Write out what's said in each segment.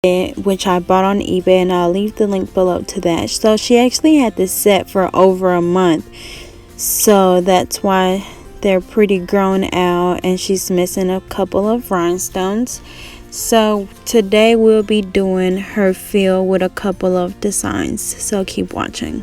which I bought on eBay, and I'll leave the link below to that. So she actually had this set for over a month, so that's why they're pretty grown out, and she's missing a couple of rhinestones. So today we'll be doing her field with a couple of designs, so keep watching.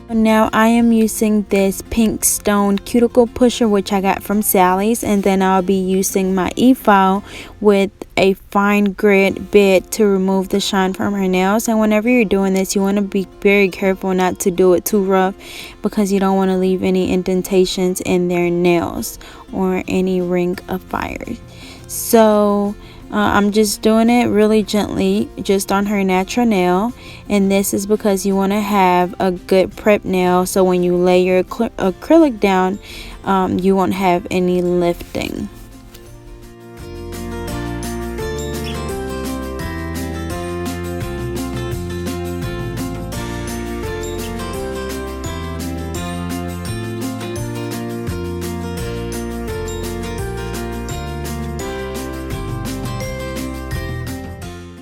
Now I am using this pink stone cuticle pusher, which I got from Sally's, and then I'll be using my e-file with a fine grit bit to remove the shine from her nails. And whenever you're doing this, you want to be very careful not to do it too rough, because you don't want to leave any indentations in their nails or any ring of fire. So I'm just doing it really gently, just on her natural nail, and this is because you want to have a good prep nail, so when you lay your acrylic down, you won't have any lifting.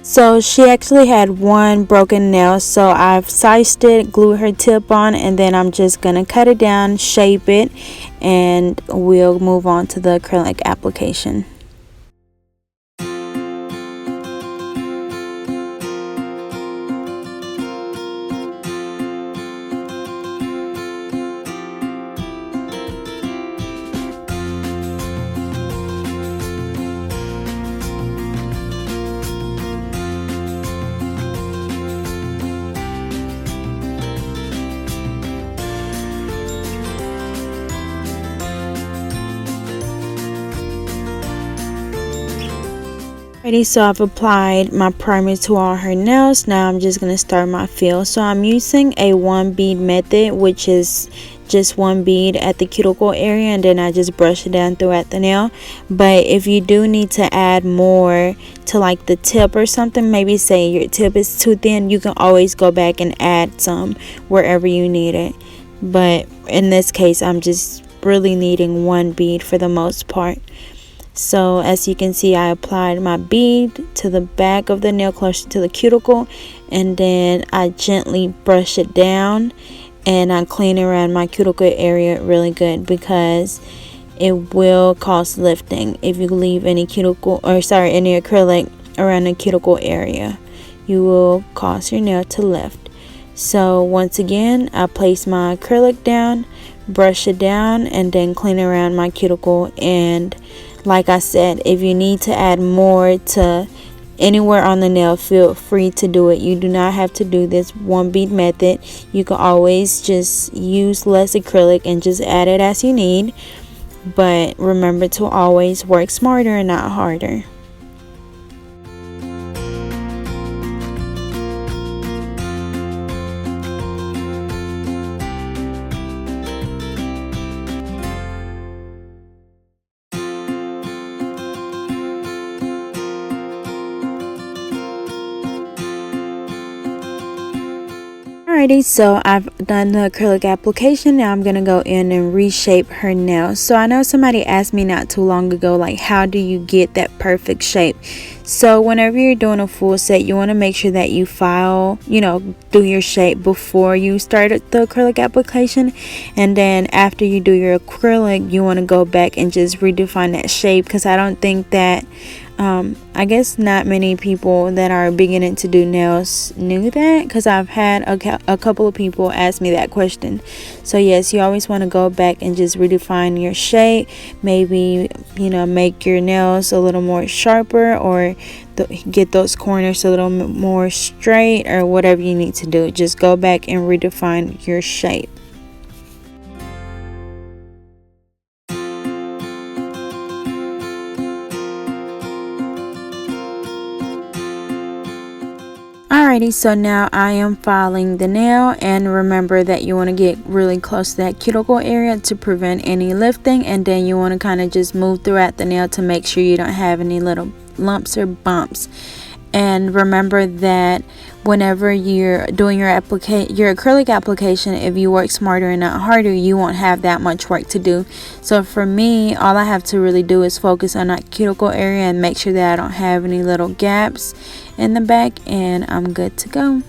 So she actually had one broken nail, so I've sized it, glued her tip on, and then I'm just gonna cut it down, shape it, and we'll move on to the acrylic application. So I've applied my primer to all her nails. Now I'm just going to start my fill. So I'm using a one bead method, which is just one bead at the cuticle area, and then I just brush it down throughout the nail. But if you do need to add more to like the tip or something, maybe say your tip is too thin, you can always go back and add some wherever you need it. But in this case, I'm just really needing one bead for the most part. So as you can see, I applied my bead to the back of the nail closer to the cuticle, and then I gently brush it down, and I clean around my cuticle area really good, because it will cause lifting if you leave any any acrylic around the cuticle area. You will cause your nail to lift. So once again, I place my acrylic down, brush it down, and then clean around my cuticle. And like I said, if you need to add more to anywhere on the nail, feel free to do it. You do not have to do this one bead method. You can always just use less acrylic and just add it as you need. But remember to always work smarter and not harder. Alrighty, so I've done the acrylic application. Now I'm gonna go in and reshape her nails. So I know somebody asked me not too long ago, like, how do you get that perfect shape? So whenever you're doing a full set, you want to make sure that you file, do your shape before you start the acrylic application, and then after you do your acrylic, you want to go back and just redefine that shape, because I don't think that I guess not many people that are beginning to do nails knew that, because I've had a couple of people ask me that question. So yes, you always want to go back and just redefine your shape. Maybe make your nails a little more sharper, or get those corners a little more straight, or whatever you need to do. Just go back and redefine your shape. Alrighty, so now I am filing the nail, and remember that you want to get really close to that cuticle area to prevent any lifting, and then you want to kind of just move throughout the nail to make sure you don't have any little lumps or bumps. And remember that whenever you're doing your acrylic application, if you work smarter and not harder, you won't have that much work to do. So for me, all I have to really do is focus on that cuticle area and make sure that I don't have any little gaps in the back, and I'm good to go.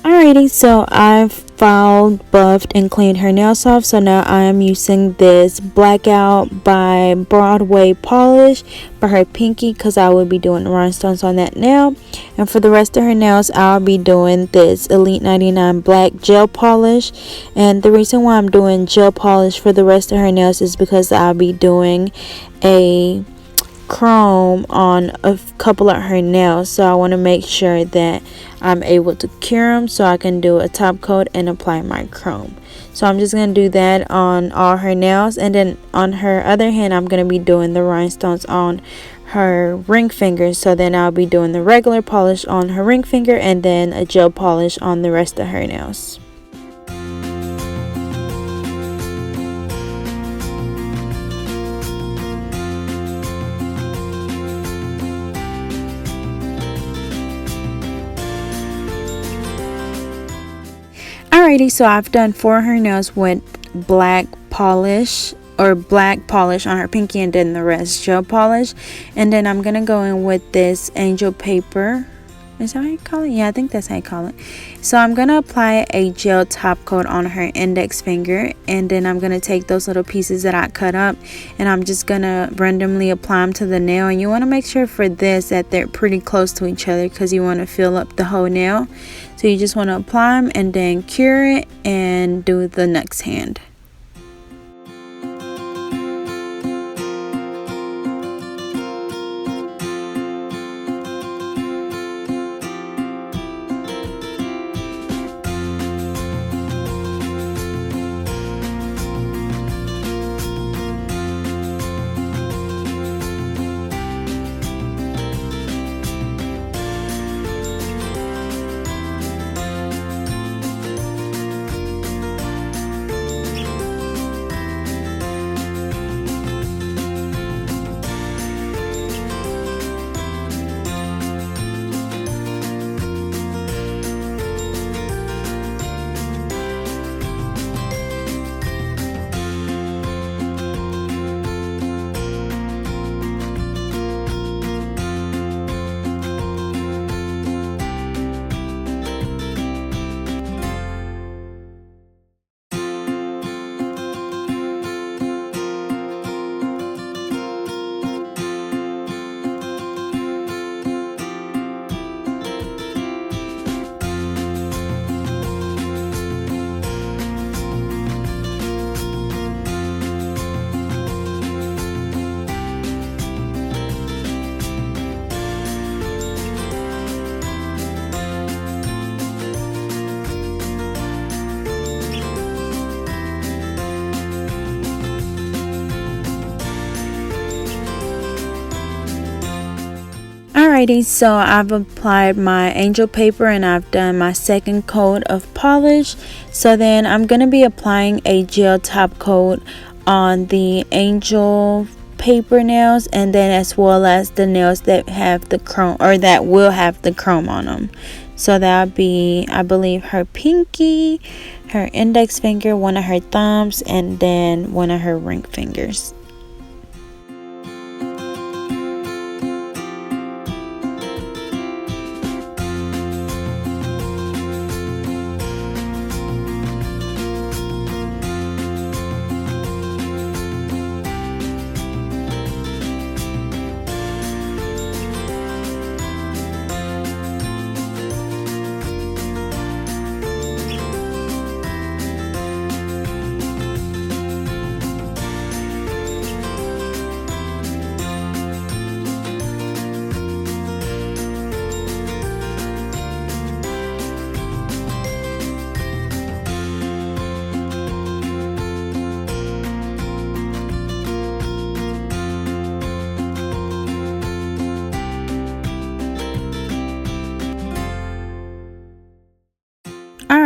Alrighty, so I've filed, buffed, and cleaned her nails off. So now I am using this Blackout by Broadway polish for her pinky, because I will be doing rhinestones on that nail. And for the rest of her nails, I'll be doing this Elite 99 black gel polish. And the reason why I'm doing gel polish for the rest of her nails is because I'll be doing a chrome on a couple of her nails, so I want to make sure that I'm able to cure them so I can do a top coat and apply my chrome. So I'm just going to do that on all her nails, and then on her other hand I'm going to be doing the rhinestones on her ring fingers. So then I'll be doing the regular polish on her ring finger and then a gel polish on the rest of her nails. Alrighty, so I've done 4 of her nails with black polish on her pinky, and then the rest gel polish. And then I'm gonna go in with this angel paper. Is that how you call it? Yeah, I think that's how you call it. So I'm gonna apply a gel top coat on her index finger, and then I'm gonna take those little pieces that I cut up and I'm just gonna randomly apply them to the nail. And you want to make sure for this that they're pretty close to each other, because you want to fill up the whole nail. So you just want to apply them and then cure it and do the next hand. Alrighty, so I've applied my angel paper and I've done my second coat of polish. So then I'm going to be applying a gel top coat on the angel paper nails, and then as well as the nails that have the chrome, or that will have the chrome on them. So that'll be, I believe, her pinky, her index finger, one of her thumbs, and then one of her ring fingers.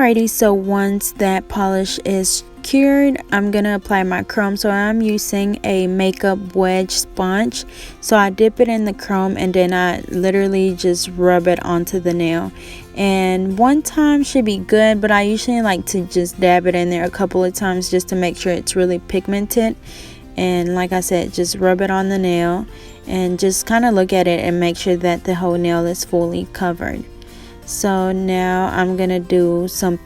Alrighty, so once that polish is cured, I'm gonna apply my chrome. So I'm using a makeup wedge sponge. So I dip it in the chrome and then I literally just rub it onto the nail. And one time should be good, but I usually like to just dab it in there a couple of times just to make sure it's really pigmented. And like I said, just rub it on the nail and just kind of look at it and make sure that the whole nail is fully covered. So now I'm gonna do some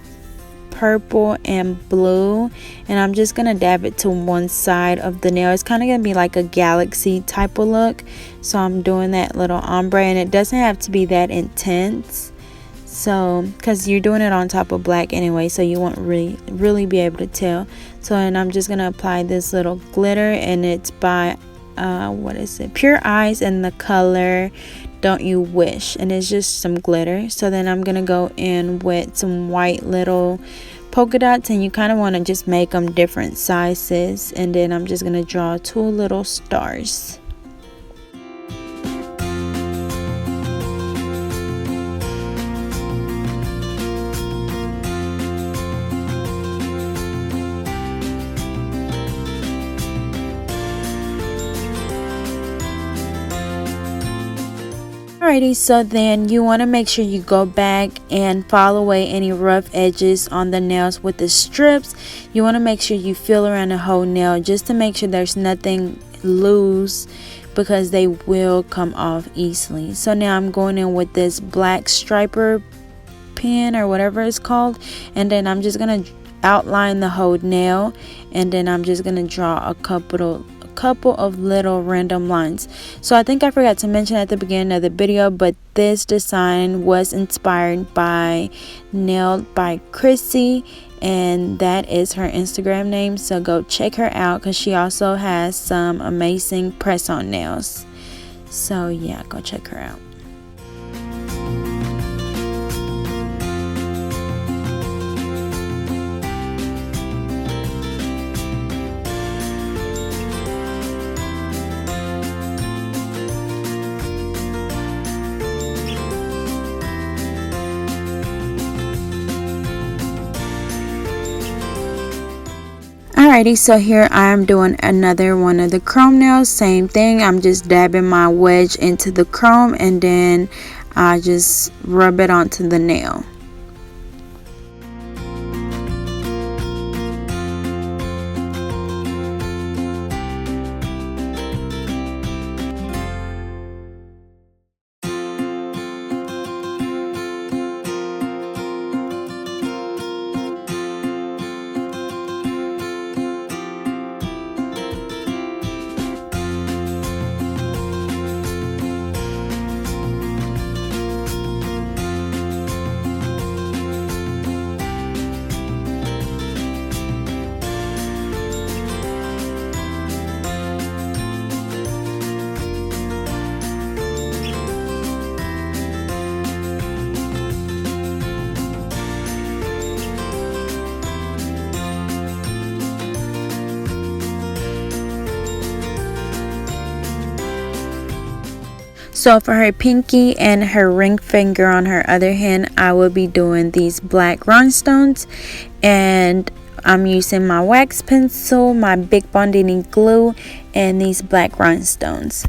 purple and blue, and I'm just gonna dab it to one side of the nail. It's kind of gonna be like a galaxy type of look, so I'm doing that little ombre, and it doesn't have to be that intense, so because you're doing it on top of black anyway, so you won't really be able to tell. So, and I'm just gonna apply this little glitter, and it's by what is it, Pure Eyes, and the color Don't You Wish, and it's just some glitter. So then I'm gonna go in with some white little polka dots, and you kind of want to just make them different sizes, and then I'm just gonna draw 2 little stars. Alrighty, so then you want to make sure you go back and file away any rough edges on the nails with the strips. You want to make sure you feel around the whole nail just to make sure there's nothing loose, because they will come off easily. So now I'm going in with this black striper pen or whatever it's called, and then I'm just going to outline the whole nail, and then I'm just going to draw a couple of little random lines. So I think I forgot to mention at the beginning of the video, but this design was inspired by Nailed by Chrissy, and that is her Instagram name, so go check her out because she also has some amazing press-on nails. So yeah, go check her out. Alrighty, so here I'm doing another one of the chrome nails. Same thing, I'm just dabbing my wedge into the chrome, and then I just rub it onto the nail. So for her pinky and her ring finger on her other hand, I will be doing these black rhinestones, and I'm using my wax pencil, my big bonding glue, and these black rhinestones.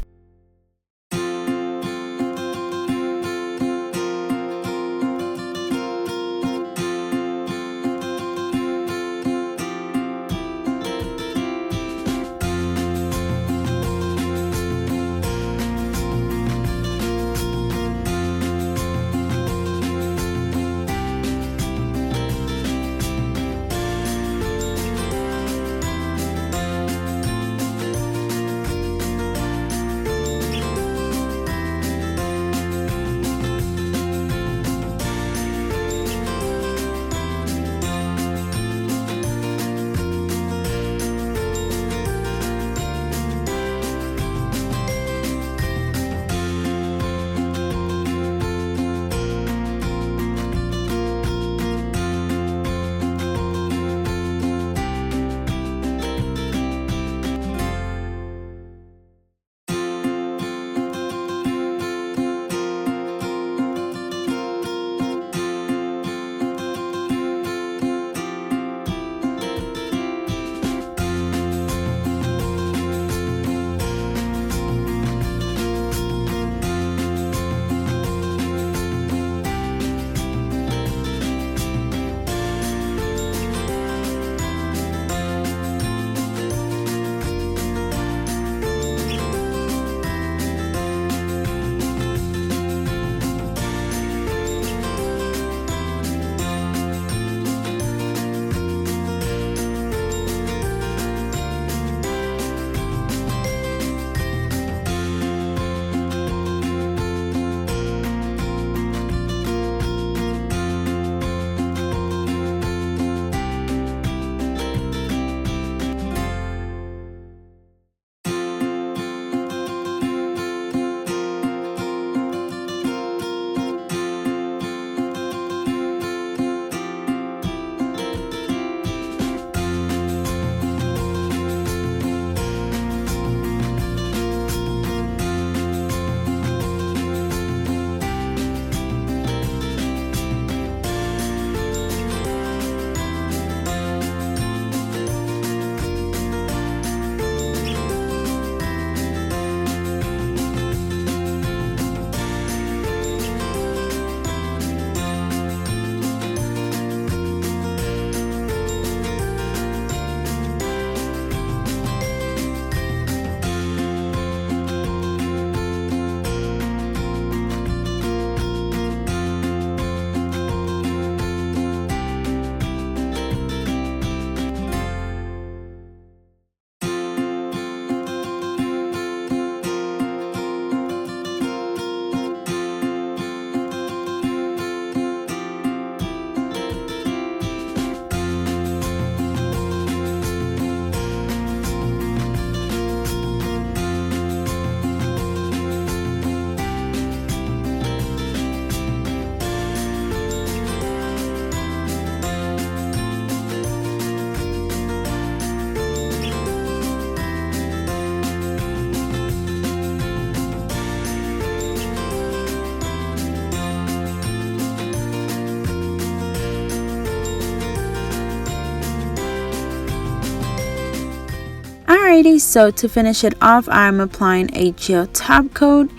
Alrighty, so to finish it off, I'm applying a gel top coat,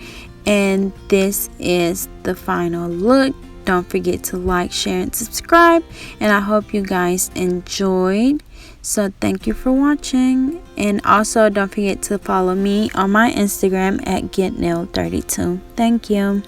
and this is the final look. Don't forget to like, share, and subscribe, and I hope you guys enjoyed. So thank you for watching, and also don't forget to follow me on my Instagram at getnailed32. Thank you.